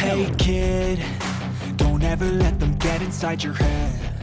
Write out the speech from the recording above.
Hey kid, don't ever let them get inside your head.